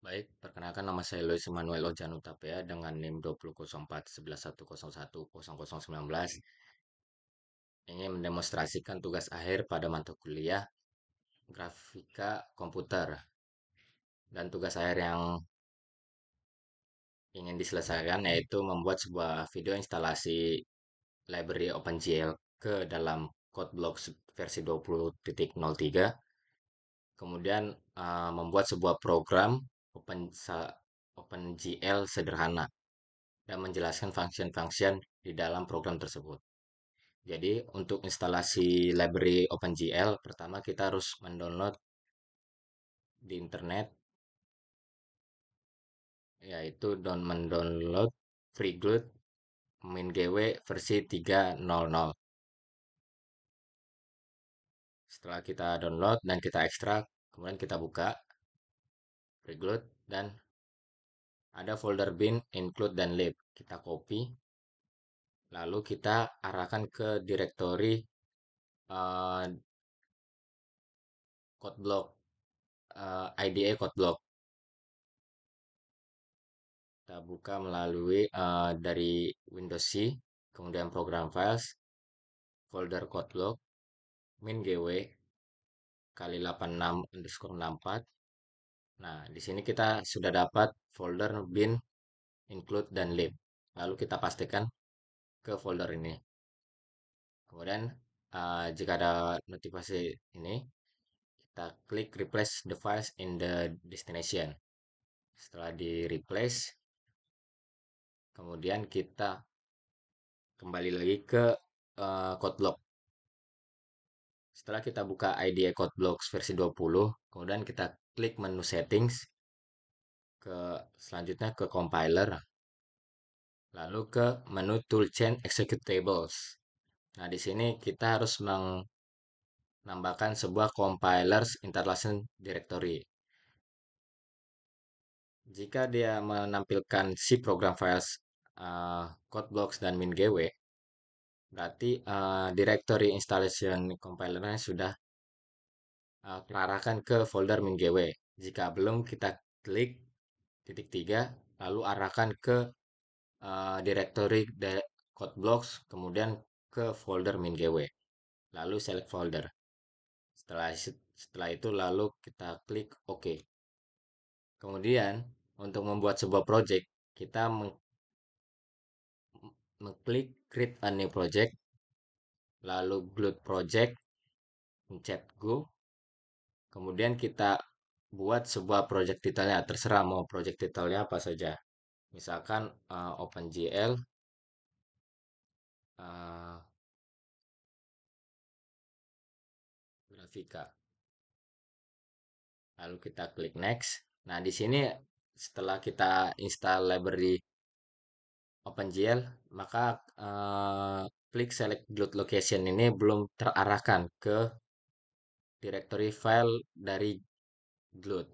Baik, perkenalkan nama saya Luis Manuel Ojanu Tapea dengan NIM 200411101019. Ingin mendemonstrasikan tugas akhir pada mata kuliah grafika komputer. Dan tugas akhir yang ingin diselesaikan yaitu membuat sebuah video instalasi library OpenGL ke dalam CodeBlocks versi 20.03. Kemudian membuat sebuah program OpenGL sederhana dan menjelaskan function-function di dalam program tersebut. Jadi untuk instalasi library OpenGL, pertama kita harus mendownload di internet, yaitu mendownload FreeGLUT MinGW versi 3.0.0. Setelah kita download dan kita ekstrak, kemudian kita buka FreeGLUT dan ada folder bin, include, dan lib. Kita copy, lalu kita arahkan ke direktori uh, CodeBlock, IDE CodeBlock. Kita buka melalui dari Windows C, kemudian program files, folder CodeBlock, MinGW kali 86 underscore 64. Nah, di sini kita sudah dapat folder bin, include, dan lib. Lalu kita pastikan ke folder ini. Kemudian, jika ada notifikasi ini, kita klik replace the files in the destination. Setelah di replace, kemudian kita kembali lagi ke CodeBlock. Setelah kita buka IDE CodeBlocks versi 20, kemudian kita klik menu settings, ke selanjutnya ke compiler, lalu ke menu toolchain executables. Nah, di sini kita harus menambahkan sebuah compilers installation directory. Jika dia menampilkan si program files CodeBlocks dan MinGW, berarti directory installation compilernya sudah terarahkan ke folder MinGW. Jika belum, kita klik titik tiga, lalu arahkan ke directory CodeBlocks, kemudian ke folder MinGW, lalu select folder. Setelah itu lalu kita klik OK. Kemudian untuk membuat sebuah project, kita mengklik create a new project, lalu glut project, pencet go. Kemudian kita buat sebuah project detailnya, terserah mau project detailnya apa saja. Misalkan OpenGL uh, grafika. Lalu kita klik next. Nah, di sini setelah kita install library OpenGL, maka klik select glut location ini belum terarahkan ke directory file dari glut.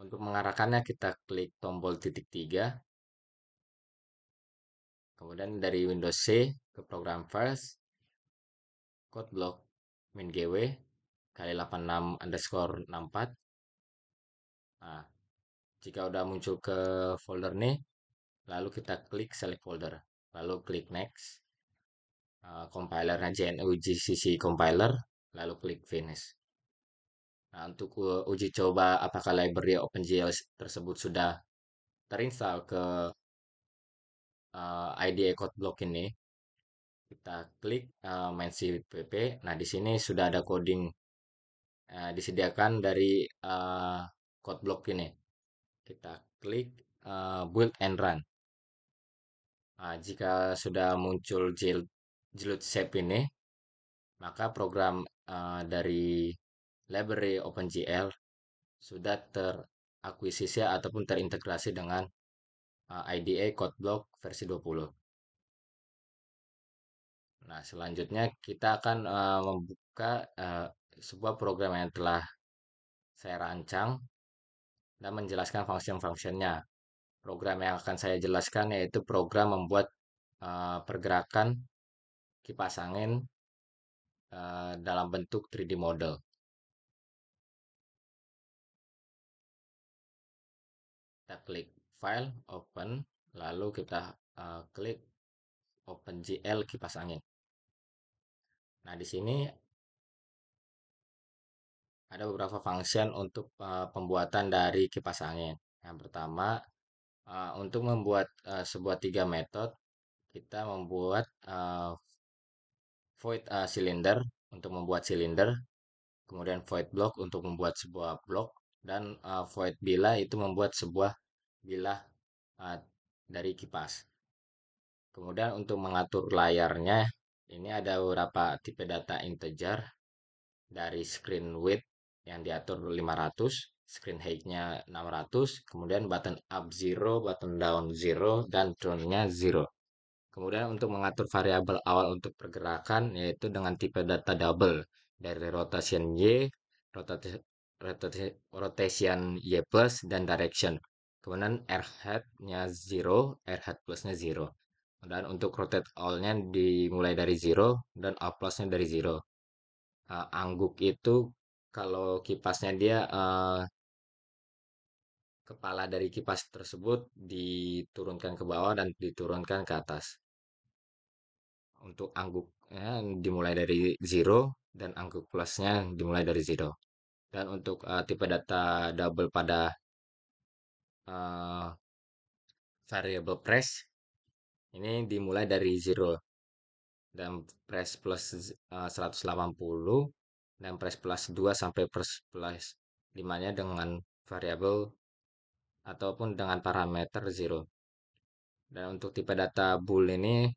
Untuk mengarahkannya kita klik tombol titik tiga, kemudian dari Windows C ke program files, code block mingw kali 86 underscore 64. Nah, jika udah muncul ke folder ini, lalu kita klik select folder, lalu klik next, compilernya JNU GCC compiler, lalu klik finish. Nah, untuk uji coba apakah library OpenGL tersebut sudah terinstall ke IDE CodeBlock ini, kita klik main cpp. Nah, di sini sudah ada coding disediakan dari CodeBlock ini. Kita klik build and run. Nah, jika sudah muncul JILD shape ini, maka program dari library OpenGL sudah terakuisisi ataupun terintegrasi dengan IDE CodeBlock versi 20. Nah, selanjutnya kita akan membuka sebuah program yang telah saya rancang dan menjelaskan function-functionnya. Program yang akan saya jelaskan yaitu program membuat pergerakan kipas angin dalam bentuk 3D model. klik file, open, lalu kita klik OpenGL kipas angin. Nah, di sini ada beberapa function untuk pembuatan dari kipas angin. Yang pertama, untuk membuat sebuah tiga metode, kita membuat void cylinder untuk membuat silinder, kemudian void block untuk membuat sebuah blok, dan void bilah itu membuat sebuah bilah uh, dari kipas. Kemudian untuk mengatur layarnya, ini ada beberapa tipe data integer dari screen width yang diatur 500, screen height-nya 600, kemudian button up 0, button down 0, dan tone-nya 0. Kemudian untuk mengatur variabel awal untuk pergerakan yaitu dengan tipe data double dari rotation Y, rotation Y plus, dan direction. Kemudian R hat-nya 0, R hat plus-nya 0. Dan untuk rotate all-nya dimulai dari 0 dan up plus-nya dari 0. Angguk itu kalau kipasnya dia kepala dari kipas tersebut diturunkan ke bawah dan diturunkan ke atas. Untuk angguknya dimulai dari zero dan angguk plusnya dimulai dari zero. Dan untuk tipe data double pada uh, variable press ini dimulai dari zero dan press plus 180 dan press plus 2 sampai press plus 5-nya dengan variabel ataupun dengan parameter zero. Dan untuk tipe data bool ini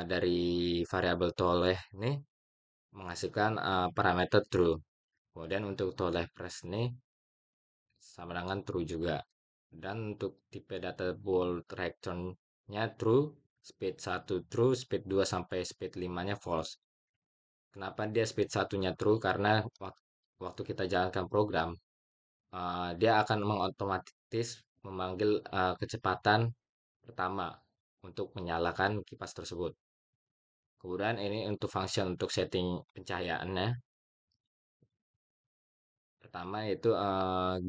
dari variabel toleh ini menghasilkan parameter true. Kemudian untuk toleh press ini sama dengan true juga. Dan untuk tipe data bool return-nya true, speed 1 true, speed 2 sampai speed 5-nya false. Kenapa dia speed satunya true? Karena waktu kita jalankan program, dia akan mengotomatis memanggil kecepatan pertama untuk menyalakan kipas tersebut. Kemudian ini untuk function untuk setting pencahayaannya. Pertama itu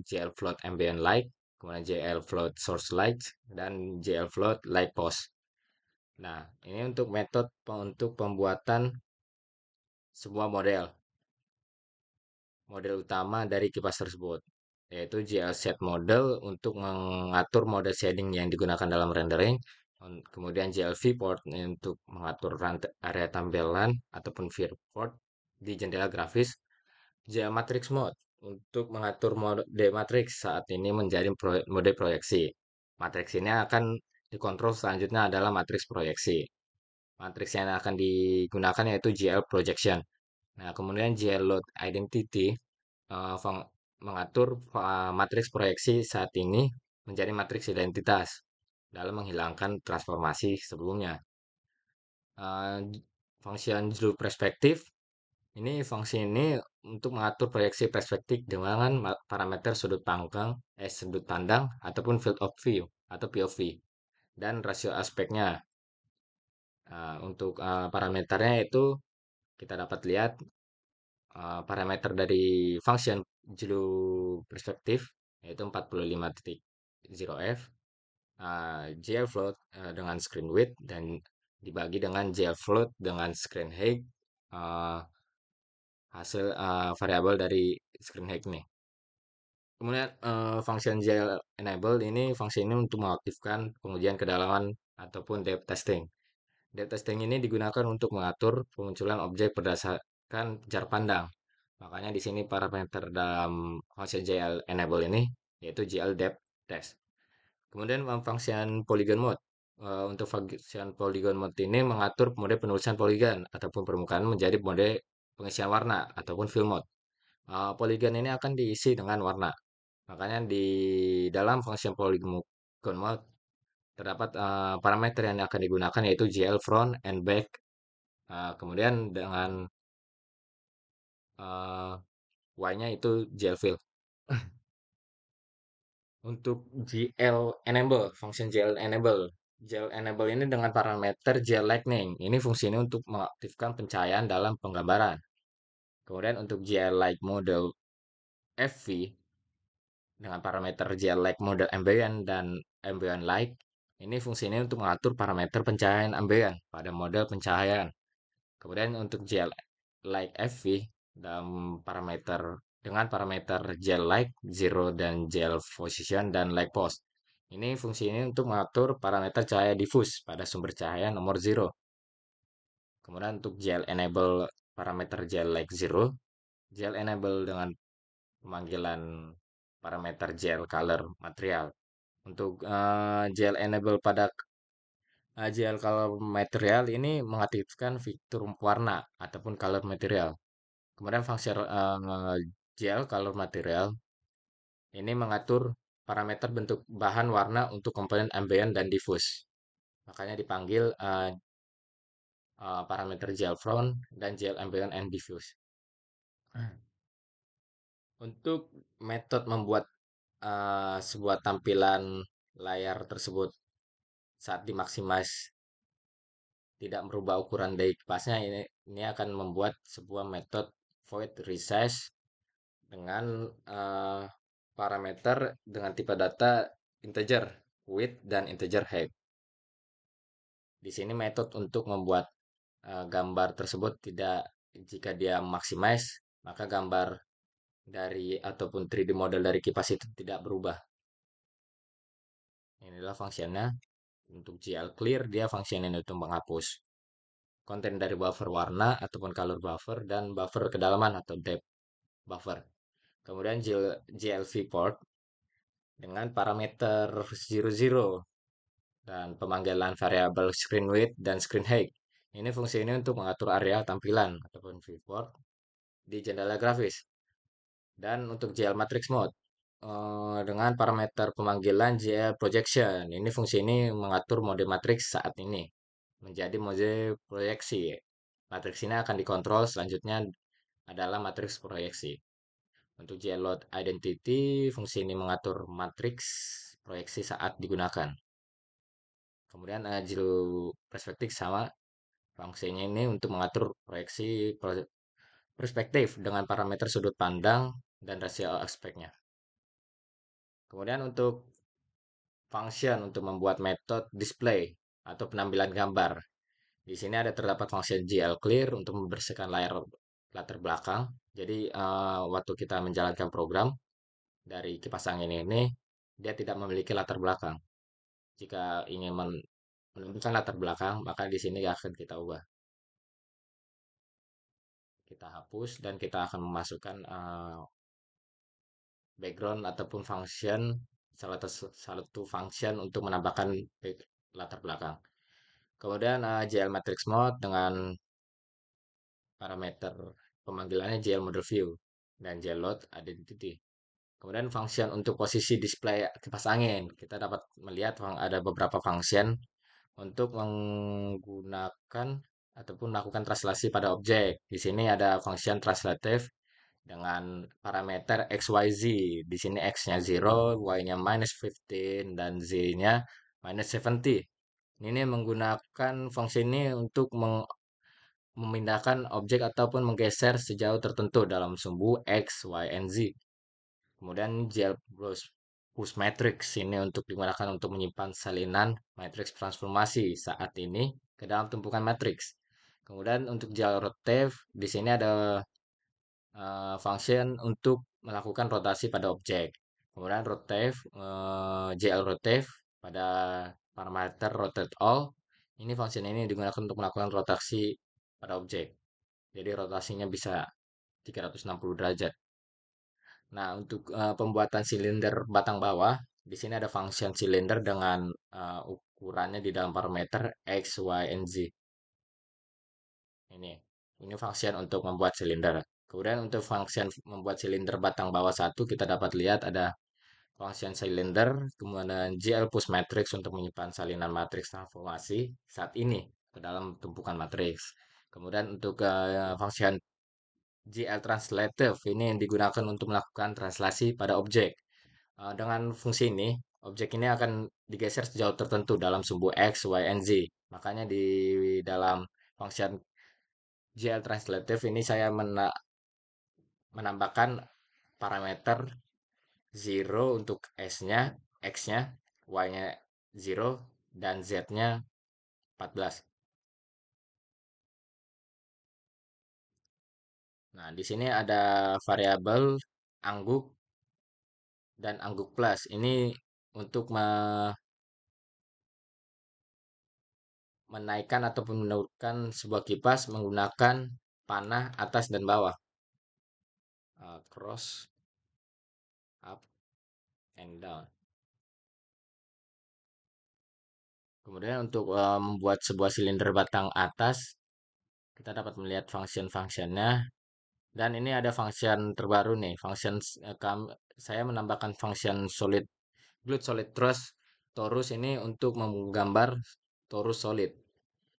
GL float ambient light, kemudian GL float source light, dan GL float light post. Nah, ini untuk metode untuk pembuatan sebuah model utama dari kipas tersebut, yaitu GL set model untuk mengatur mode shading yang digunakan dalam rendering, kemudian GL viewport untuk mengatur area tampilan ataupun viewport di jendela grafis, GL matrix mode untuk mengatur mode matrix saat ini menjadi mode proyeksi. Matrix ini akan dikontrol selanjutnya adalah matriks proyeksi. Matriks yang akan digunakan yaitu GL projection. Nah, kemudian GL load identity mengatur matriks proyeksi saat ini menjadi matriks identitas dalam menghilangkan transformasi sebelumnya. Uh, Function Drew perspektif fungsi ini untuk mengatur proyeksi perspektif dengan parameter sudut pandang ataupun field of view atau POV dan rasio aspeknya. Untuk parameternya itu kita dapat lihat parameter dari function julu perspektif yaitu 45.0f, GL float dengan screen width dan dibagi dengan GL float dengan screen height, hasil variabel dari screen height nih. Kemudian function GL enable fungsi ini untuk mengaktifkan pengujian kedalaman ataupun depth testing. Depth testing ini digunakan untuk mengatur pemunculan objek berdasarkan jarak pandang. Makanya di sini parameter dalam function GL enable ini yaitu GL depth test. Kemudian function polygon mode. Untuk function polygon mode ini mengatur mode penulisan poligon ataupun permukaan menjadi mode pengisian warna ataupun fill mode. Polygon ini akan diisi dengan warna. Makanya di dalam function polygon mode terdapat parameter yang akan digunakan yaitu GL front and back. Kemudian dengan Y-nya itu GL fill. Untuk GL enable, function GL enable. GL enable ini dengan parameter GL lightning. Ini fungsinya untuk mengaktifkan pencahayaan dalam penggambaran. Kemudian untuk GL light model FV dengan parameter GL like model ambient dan ambient light. Ini fungsinya untuk mengatur parameter pencahayaan ambient pada model pencahayaan. Kemudian untuk GL like FV dalam parameter dengan parameter gel light zero dan gel position dan light post. Ini fungsinya untuk mengatur parameter cahaya diffuse pada sumber cahaya nomor zero. Kemudian untuk gel enable parameter gel like zero, gel enable dengan pemanggilan parameter gel color material. Untuk gel enable pada gel color material ini mengaktifkan fitur warna ataupun color material. Kemudian fungsi gel color material ini mengatur parameter bentuk bahan warna untuk komponen ambient dan diffuse. Makanya dipanggil parameter gel front dan gel ambient and diffuse. Untuk metode membuat sebuah tampilan layar tersebut saat dimaksimis tidak merubah ukuran dari kipasnya, ini akan membuat sebuah metode void resize dengan eh, parameter dengan tipe data integer width dan integer height. Di sini metode untuk membuat gambar tersebut tidak, jika dia maximize maka gambar dari ataupun 3D model dari kipas itu tidak berubah. Inilah fungsinya. Untuk GL clear dia fungsinya untuk menghapus konten dari buffer warna ataupun color buffer dan buffer kedalaman atau depth buffer. Kemudian GLV port dengan parameter 00 dan pemanggilan variabel screen width dan screen height. Ini fungsi ini untuk mengatur area tampilan ataupun viewport di jendela grafis. Dan untuk GL Matrix Mode dengan parameter pemanggilan GL Projection. Ini fungsi ini mengatur mode matrix saat ini menjadi mode proyeksi. Matrix ini akan dikontrol selanjutnya adalah matriks proyeksi. Untuk GL Load Identity, fungsi ini mengatur matriks proyeksi saat digunakan. Kemudian GL Perspektif sama fungsinya ini untuk mengatur proyeksi perspektif dengan parameter sudut pandang dan rasio aspeknya. Kemudian untuk function untuk membuat metode display atau penampilan gambar. Di sini ada terdapat function GL clear untuk membersihkan layar latar belakang. Jadi waktu kita menjalankan program dari kipas angin ini, dia tidak memiliki latar belakang. Jika ingin menampilkan latar belakang, maka di sini akan kita ubah. Kita hapus dan kita akan memasukkan background ataupun function salah satu function untuk menambahkan latar belakang. Kemudian GL Matrix Mode dengan parameter pemanggilannya GL Model View dan GL Load Identity. Kemudian function untuk posisi display kipas angin. Kita dapat melihat ada beberapa function untuk menggunakan ataupun melakukan translasi pada objek. Di sini ada function translative dengan parameter XYZ. Di sini X-nya 0, Y-nya -15, dan Z-nya -70. Ini menggunakan fungsi ini untuk memindahkan objek ataupun menggeser sejauh tertentu dalam sumbu X, Y, and Z. Kemudian gel push matrix ini untuk digunakan untuk menyimpan salinan matriks transformasi saat ini ke dalam tumpukan matriks. Kemudian untuk gel rotate di sini ada function untuk melakukan rotasi pada objek. Kemudian rotate GL rotate pada parameter rotate all. Ini function ini digunakan untuk melakukan rotasi pada objek. Jadi rotasinya bisa 360 derajat. Nah, untuk pembuatan silinder batang bawah, di sini ada function silinder dengan ukurannya di dalam parameter X, Y, and Z. Ini, ini function untuk membuat silinder. Kemudian untuk function membuat silinder batang bawah satu, kita dapat lihat ada function silinder, kemudian GL push matrix untuk menyimpan salinan matriks transformasi saat ini ke dalam tumpukan matriks. Kemudian untuk function GL translative ini yang digunakan untuk melakukan translasi pada objek. Dengan fungsi ini, objek ini akan digeser sejauh tertentu dalam sumbu X, Y, and Z. Makanya di dalam function GL translative ini saya menambahkan parameter zero untuk S-nya, X-nya, Y-nya zero, dan Z-nya 14. Nah, di sini ada variabel angguk dan angguk plus. Ini untuk menaikkan ataupun menurunkan sebuah kipas menggunakan panah atas dan bawah. Cross, up, and down. Kemudian untuk membuat sebuah silinder batang atas, kita dapat melihat function-functionnya. Dan ini ada function terbaru nih, saya menambahkan function solid glued solid truss torus ini untuk menggambar torus solid.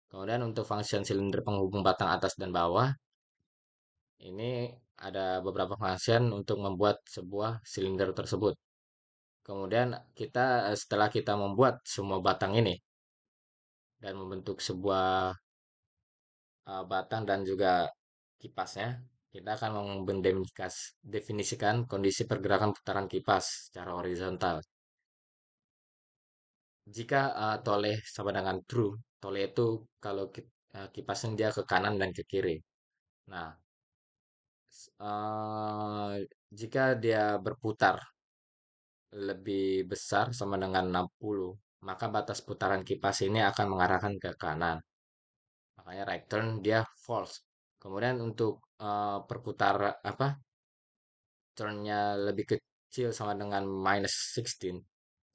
Kemudian untuk function silinder penghubung batang atas dan bawah, ini ada beberapa function untuk membuat sebuah silinder tersebut. Kemudian setelah kita membuat semua batang ini dan membentuk sebuah batang dan juga kipasnya, kita akan mendefinisikan kondisi pergerakan putaran kipas secara horizontal. Jika toleh sama dengan true, toleh itu kalau kipasnya dia ke kanan dan ke kiri. Nah, jika dia berputar lebih besar sama dengan 60, maka batas putaran kipas ini akan mengarahkan ke kanan. Makanya right turn dia false. Kemudian untuk perputar apa turnnya lebih kecil sama dengan -16,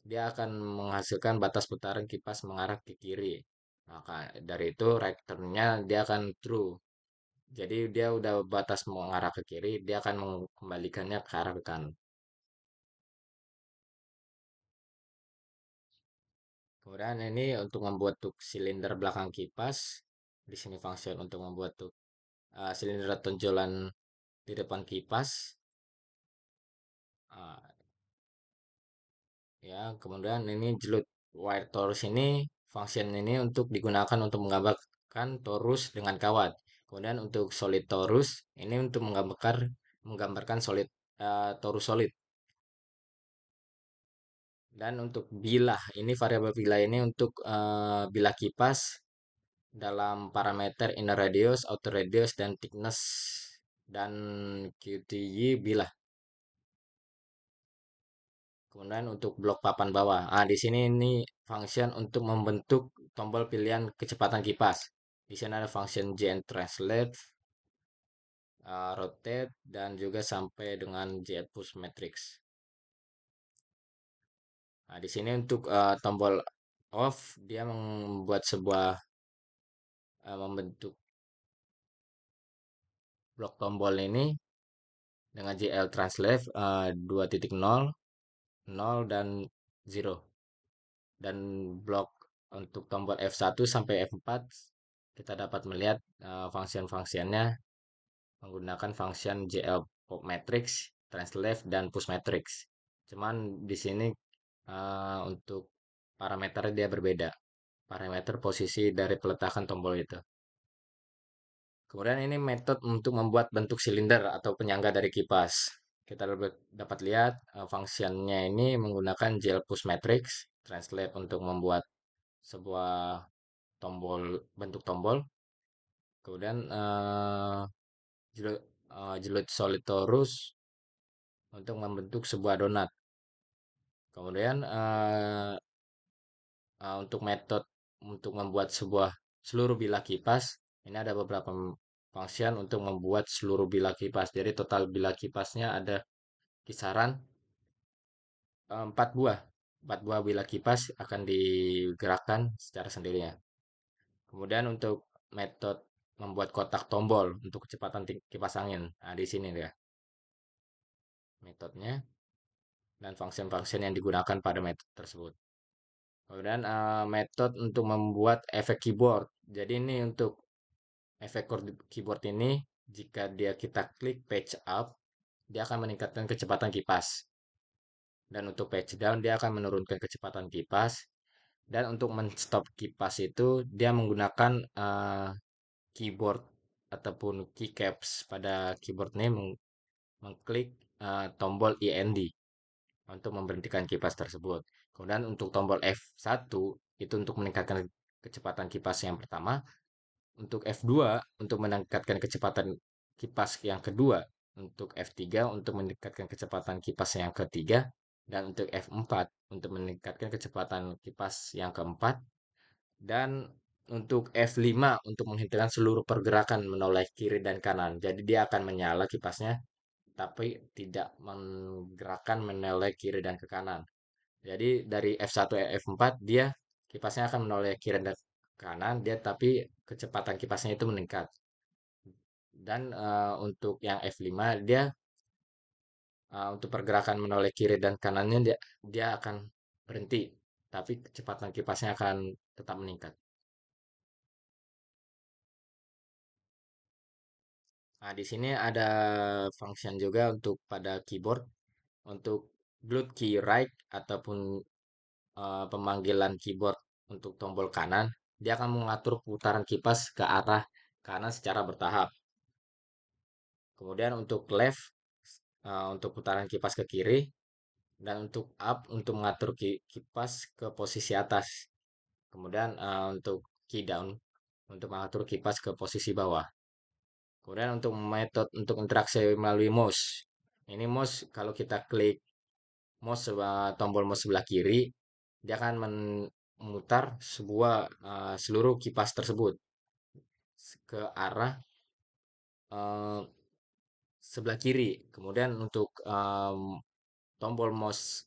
dia akan menghasilkan batas putaran kipas mengarah ke kiri. Maka dari itu right turn-nya dia akan true. Jadi dia udah batas mengarah ke kiri, dia akan mengembalikannya ke arah ke kanan. Kemudian ini untuk membuat tuk silinder belakang kipas. Di sini function untuk membuat tuk silinder tonjolan di depan kipas. Ah, ya, kemudian ini jelut wire torus ini function ini untuk digunakan untuk menggambarkan torus dengan kawat. Kemudian untuk solid torus ini untuk menggambarkan solid torus solid. Dan untuk bilah ini variabel bilah ini untuk bilah kipas dalam parameter inner radius, outer radius, dan thickness dan QTY bilah. Kemudian untuk blok papan bawah. Di sini ini function untuk membentuk tombol pilihan kecepatan kipas. Di sini ada function JN translate, rotate, dan juga sampai dengan JN push matrix. Nah, di sini untuk tombol off, dia membentuk blok tombol ini dengan JL translate 2.0, 0, dan 0. Dan blok untuk tombol F1 sampai F4 kita dapat melihat function-functionnya menggunakan function JL pop matrix, translate, dan push matrix. Cuman di sini untuk parameter dia berbeda. Parameter posisi dari peletakan tombol itu. Kemudian ini metode untuk membuat bentuk silinder atau penyangga dari kipas. Kita dapat lihat fungsinya ini menggunakan JL push matrix, translate untuk membuat sebuah bentuk tombol. Kemudian jelut solid torus untuk membentuk sebuah donat. Kemudian untuk metode untuk membuat sebuah seluruh bilah kipas, ini ada beberapa function untuk membuat seluruh bilah kipas. Jadi total bilah kipasnya ada kisaran 4 buah. 4 buah bilah kipas akan digerakkan secara sendirinya. Kemudian untuk metode membuat kotak tombol untuk kecepatan kipas angin. Nah, di sini dia metodenya dan function-function yang digunakan pada metode tersebut. Kemudian metode untuk membuat efek keyboard. Jadi ini untuk efek keyboard ini jika kita klik page up, dia akan meningkatkan kecepatan kipas. Dan untuk page down dia akan menurunkan kecepatan kipas. Dan untuk menstop kipas itu dia menggunakan keyboard ataupun keycaps pada keyboard ini mengklik tombol IND. untuk memberhentikan kipas tersebut. Kemudian untuk tombol F1 itu untuk meningkatkan kecepatan kipas yang pertama, untuk F2 untuk meningkatkan kecepatan kipas yang kedua, untuk F3 untuk meningkatkan kecepatan kipas yang ketiga, dan untuk F4 untuk meningkatkan kecepatan kipas yang keempat, dan untuk F5 untuk menghentikan seluruh pergerakan menoleh kiri dan kanan. Jadi dia akan menyala kipasnya tapi tidak menggerakkan menoleh kiri dan ke kanan. Jadi dari F1 ke F4 dia kipasnya akan menoleh kiri dan ke kanan, dia tapi kecepatan kipasnya itu meningkat. Dan untuk yang F5 dia untuk pergerakan menoleh kiri dan kanannya dia dia akan berhenti, tapi kecepatan kipasnya akan tetap meningkat. Nah, di sini ada function juga untuk pada keyboard untuk Bluetooth key right ataupun pemanggilan keyboard untuk tombol kanan, dia akan mengatur putaran kipas ke arah kanan secara bertahap. Kemudian untuk left, untuk putaran kipas ke kiri, dan untuk up untuk mengatur kipas ke posisi atas. Kemudian untuk key down untuk mengatur kipas ke posisi bawah. Kemudian untuk metode untuk interaksi melalui mouse. Ini mouse kalau kita klik tombol mouse sebelah kiri, dia akan memutar seluruh kipas tersebut ke arah eh, sebelah kiri. Kemudian untuk tombol mouse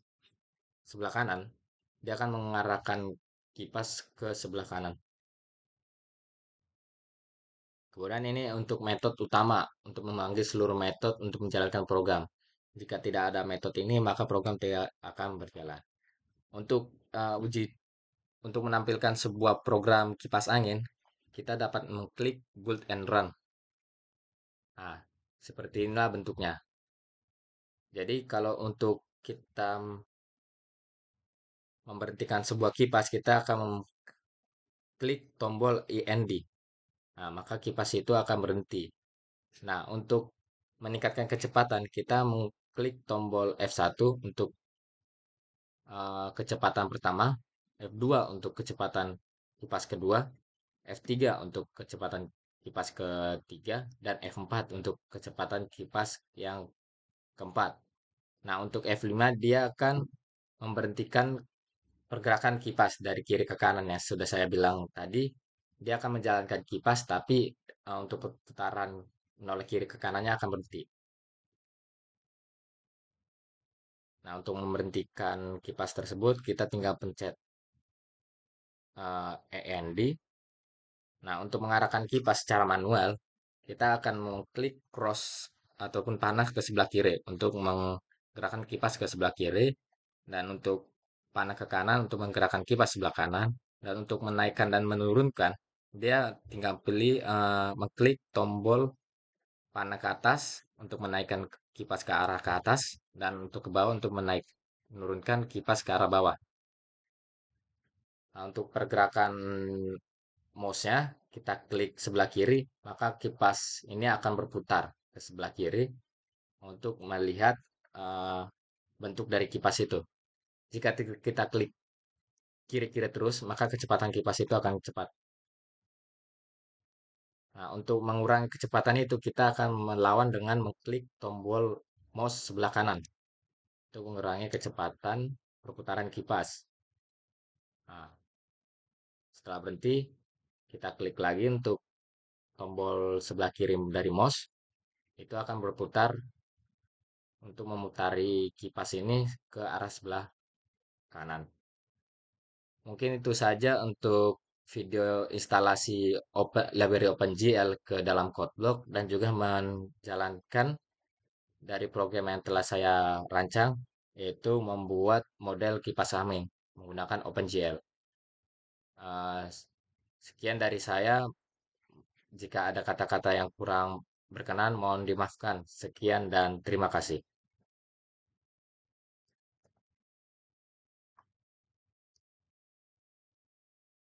sebelah kanan, dia akan mengarahkan kipas ke sebelah kanan. Kemudian ini untuk metode utama, untuk memanggil seluruh metode untuk menjalankan program. Jika tidak ada metode ini, maka program tidak akan berjalan. Untuk uji untuk menampilkan sebuah program kipas angin, kita dapat mengklik Build and Run. Nah, seperti inilah bentuknya. Jadi kalau untuk kita memberhentikan sebuah kipas, kita akan klik tombol IND. Nah, maka kipas itu akan berhenti. Nah, untuk meningkatkan kecepatan, kita mengklik tombol F1 untuk kecepatan pertama, F2 untuk kecepatan kipas kedua, F3 untuk kecepatan kipas ketiga, dan F4 untuk kecepatan kipas yang keempat. Nah, untuk F5 dia akan memberhentikan pergerakan kipas dari kiri ke kanan yang sudah saya bilang tadi. Dia akan menjalankan kipas, tapi untuk putaran menoleh kiri ke kanannya akan berhenti. Nah, untuk memberhentikan kipas tersebut, kita tinggal pencet END. Nah, untuk mengarahkan kipas secara manual, kita akan mengklik cross ataupun panah ke sebelah kiri untuk menggerakkan kipas ke sebelah kiri, dan untuk panah ke kanan untuk menggerakkan kipas sebelah kanan, dan untuk menaikkan dan menurunkan, dia tinggal pilih mengklik tombol panah ke atas untuk menaikkan kipas ke arah ke atas, dan untuk ke bawah untuk menurunkan kipas ke arah bawah. Nah, untuk pergerakan mouse-nya, kita klik sebelah kiri, maka kipas ini akan berputar ke sebelah kiri untuk melihat eh, bentuk dari kipas itu. Jika kita klik kiri-kiri terus, maka kecepatan kipas itu akan cepat. Nah, untuk mengurangi kecepatan itu, kita akan melawan dengan mengklik tombol mouse sebelah kanan untuk mengurangi kecepatan perputaran kipas. Nah, setelah berhenti, kita klik lagi untuk tombol sebelah kiri dari mouse, itu akan berputar untuk memutari kipas ini ke arah sebelah kanan. Mungkin itu saja untuk video instalasi library OpenGL ke dalam CodeBlock dan juga menjalankan dari program yang telah saya rancang, yaitu membuat model kipas angin menggunakan OpenGL. Eh, Sekian dari saya. Jika ada kata-kata yang kurang berkenan, mohon dimaafkan. Sekian dan terima kasih.